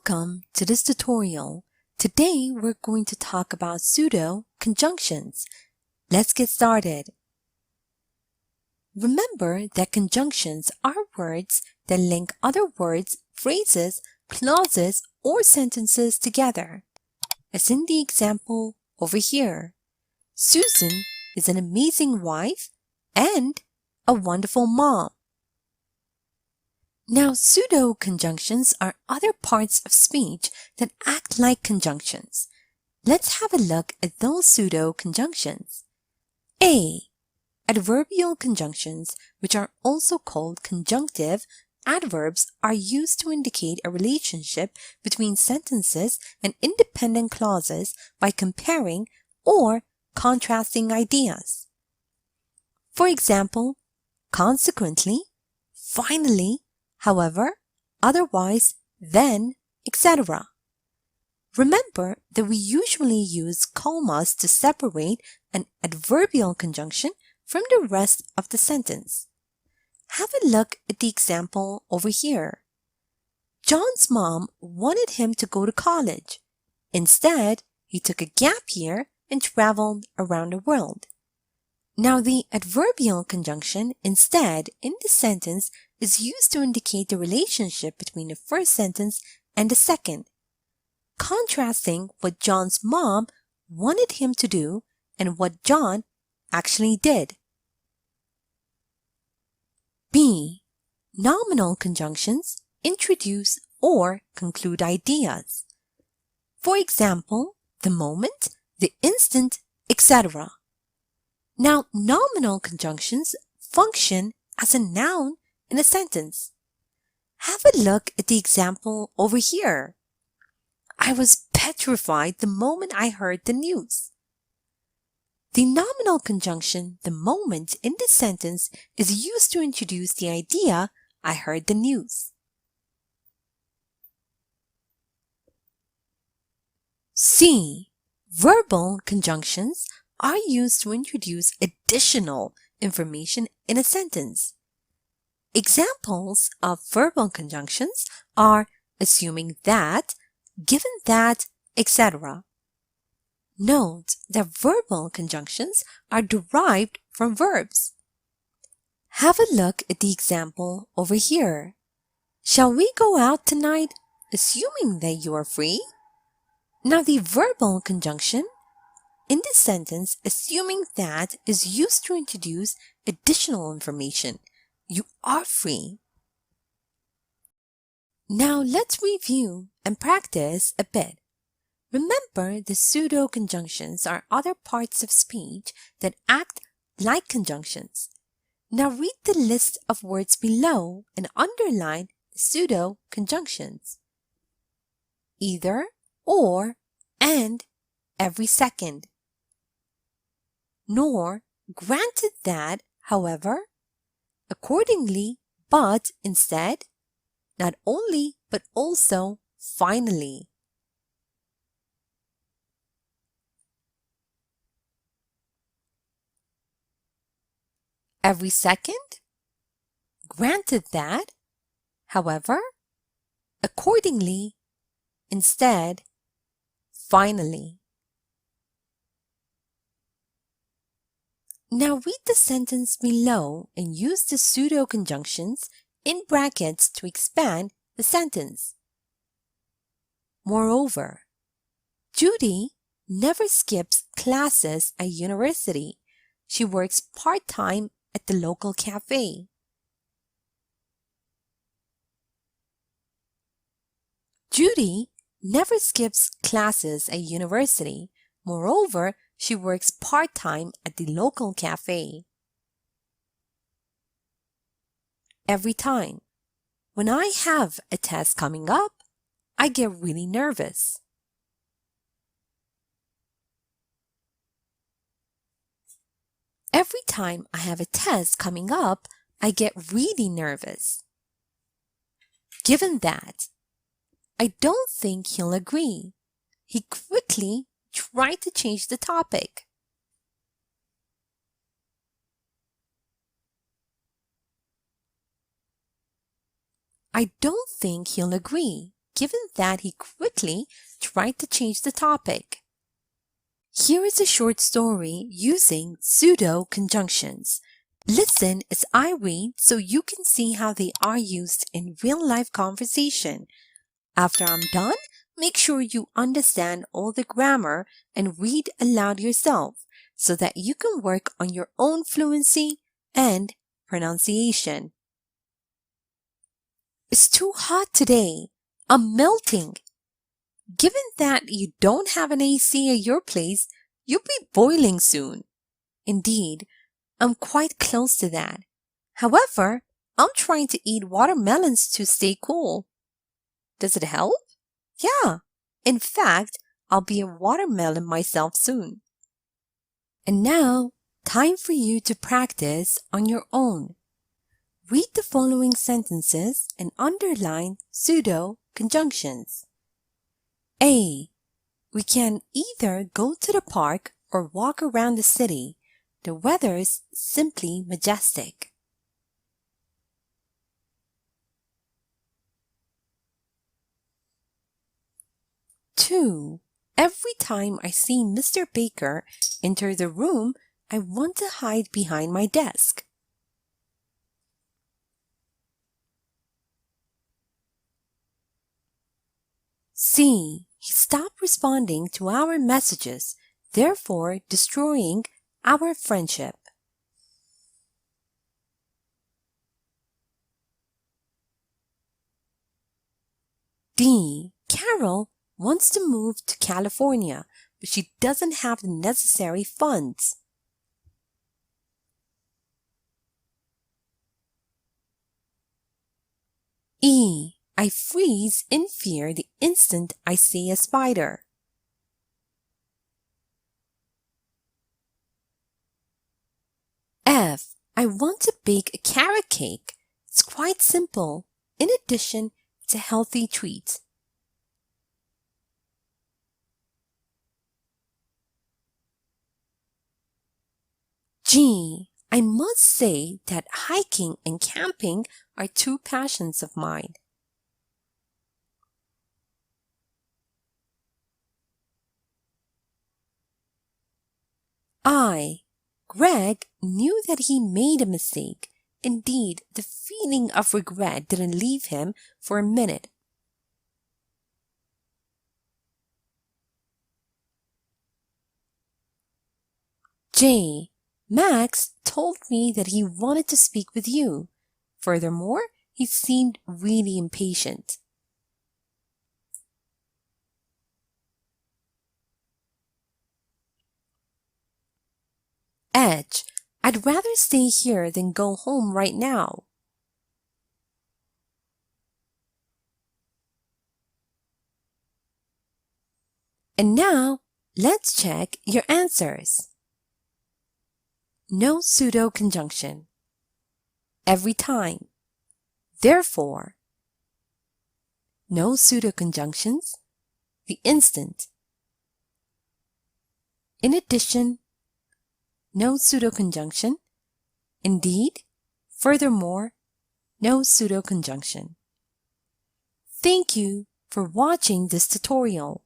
Welcome to this tutorial. Today we're going to talk about pseudo conjunctions. Let's get started. Remember that conjunctions are words that link other words, phrases, clauses, or sentences together. As in the example over here, Susan is an amazing wife and a wonderful mom. Now, pseudo-conjunctions are other parts of speech that act like conjunctions. Let's have a look at those pseudo-conjunctions. A. Adverbial conjunctions, which are also called conjunctive adverbs, are used to indicate a relationship between sentences and independent clauses by comparing or contrasting ideas. For example, consequently, finally, however, otherwise, then, etc. Remember that we usually use commas to separate an adverbial conjunction from the rest of the sentence. Have a look at the example over here. John's mom wanted him to go to college. Instead, he took a gap year and traveled around the world. Now, the adverbial conjunction instead in the sentence is used to indicate the relationship between the first sentence and the second, contrasting what John's mom wanted him to do and what John actually did. B. Nominal conjunctions introduce or conclude ideas. For example, the moment, the instant, etc. Now, nominal conjunctions function as a noun in a sentence. Have a look at the example over here. I was petrified the moment I heard the news. The nominal conjunction, the moment, in this sentence is used to introduce the idea, I heard the news. C. Verbal conjunctions are used to introduce additional information in a sentence. Examples of verbal conjunctions are assuming that, given that, etc. Note that verbal conjunctions are derived from verbs. Have a look at the example over here. Shall we go out tonight, assuming that you are free? Now, the verbal conjunction in this sentence, assuming that, is used to introduce additional information. You are free. Now let's review and practice a bit. Remember, the pseudo-conjunctions are other parts of speech that act like conjunctions. Now read the list of words below and underline the pseudo-conjunctions. Either, or, and, every second. Nor, granted that, however, accordingly, but instead, not only, but also, finally. Every second, granted that, however, accordingly, instead, finally. Now read the sentence below and use the pseudo-conjunctions in brackets to expand the sentence. Moreover, Judy never skips classes at university. She works part-time at the local cafe. Judy never skips classes at university. Moreover, she works part-time at the local cafe. Every time. When I have a test coming up, I get really nervous. Every time I have a test coming up, I get really nervous. Given that, I don't think he'll agree. He quickly tried to change the topic. I don't think he'll agree. given that he quickly tried to change the topic. Here is a short story using pseudo conjunctions. Listen as I read so you can see how they are used in real-life conversation. After I'm done, make sure you understand all the grammar and read aloud yourself so that you can work on your own fluency and pronunciation. It's too hot today. I'm melting. Given that you don't have an AC at your place, you'll be boiling soon. Indeed, I'm quite close to that. However, I'm trying to eat watermelons to stay cool. Does it help? Yeah. In fact, I'll be a watermelon myself soon. And now, time for you to practice on your own. Read the following sentences and underline pseudo conjunctions. A. We can either go to the park or walk around the city. The weather's simply majestic. 2. Every time I see Mr. Baker enter the room, I want to hide behind my desk. C. He stopped responding to our messages, therefore destroying our friendship. D. Carol wants to move to California, but she doesn't have the necessary funds. E. I freeze in fear the instant I see a spider. F. I want to bake a carrot cake. It's quite simple. In addition, it's a healthy treat. G. I must say that hiking and camping are two passions of mine. I. Greg knew that he made a mistake. Indeed, the feeling of regret didn't leave him for a minute. J. Max told me that he wanted to speak with you. Furthermore, he seemed really impatient. H. I'd rather stay here than go home right now. And now, let's check your answers. No pseudo conjunction. Every time. Therefore. No pseudo conjunctions. The instant. In addition. No pseudo conjunction. Indeed. Furthermore. No pseudo conjunction. Thank you for watching this tutorial.